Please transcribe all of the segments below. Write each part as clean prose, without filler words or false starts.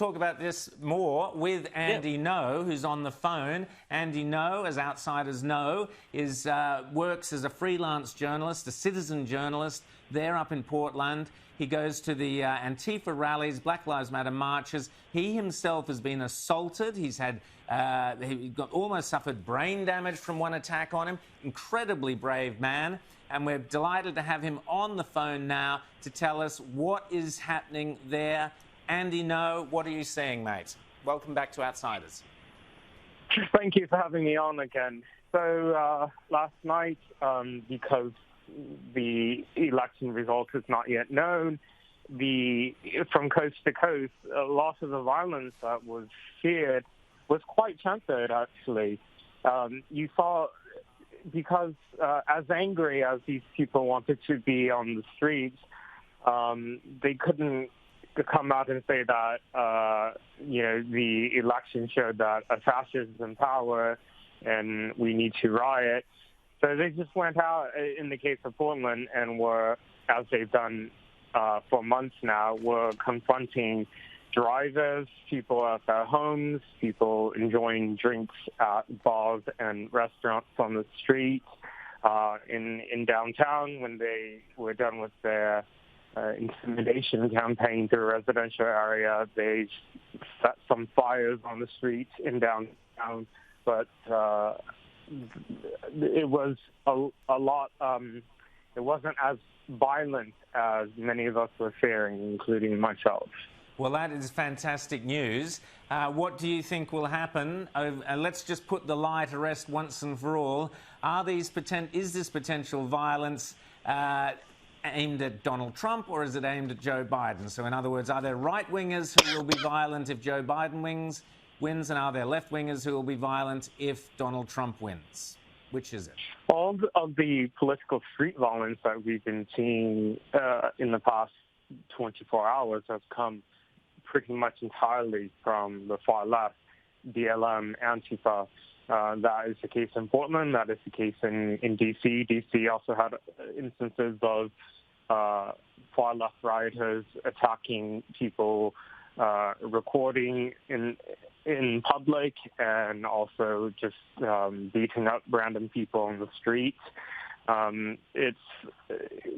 talk about this more with Andy Ngo, who's on the phone. Andy Ngo, as outsiders know, works as a freelance journalist, a citizen journalist there up in Portland. He goes to the Antifa rallies, Black Lives Matter marches. He himself has been assaulted. He almost suffered brain damage from one attack on him. Incredibly brave man. And we're delighted to have him on the phone now to tell us what is happening there. Andy Ngo, what are you seeing, mate? Welcome back to Outsiders. Thank you for having me on again. So last night, because the election result is not yet known, from coast to coast, a lot of the violence that was feared was quite tempered, actually. You saw, because as angry as these people wanted to be on the streets, they couldn't come out and say that, the election showed that a fascist is in power and we need to riot. So they just went out, in the case of Portland, and were, as they've done for months now, were confronting drivers, people at their homes, people enjoying drinks at bars and restaurants on the street. In downtown, when they were done with their intimidation campaign through a residential area, they set some fires on the streets in downtown. But it was a lot. It wasn't as violent as many of us were fearing, including myself. Well, that is fantastic news. What do you think will happen? Let's just put the lie to rest once and for all. Is this potential violence aimed at Donald Trump, or is it aimed at Joe Biden? So, in other words, are there right-wingers who will be violent if Joe Biden wins, and are there left-wingers who will be violent if Donald Trump wins? Which is it? All of the political street violence that we've been seeing in the past 24 hours has come pretty much entirely from the far left, BLM, Antifa. That is the case in Portland. That is the case in D.C. D.C. also had instances of far left rioters attacking people, recording in public, and also just beating up random people on the street.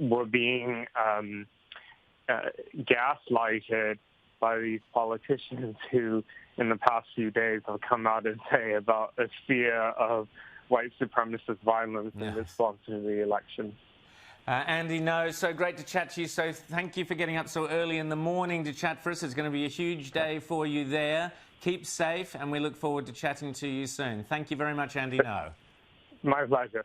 We're being gaslighted by these politicians who, in the past few days, have come out and say about a fear of white supremacist violence in response to the election. Andy Ngo, so great to chat to you. So thank you for getting up so early in the morning to chat for us. It's going to be a huge day for you there. Keep safe, and we look forward to chatting to you soon. Thank you very much, Andy Ngo. My pleasure.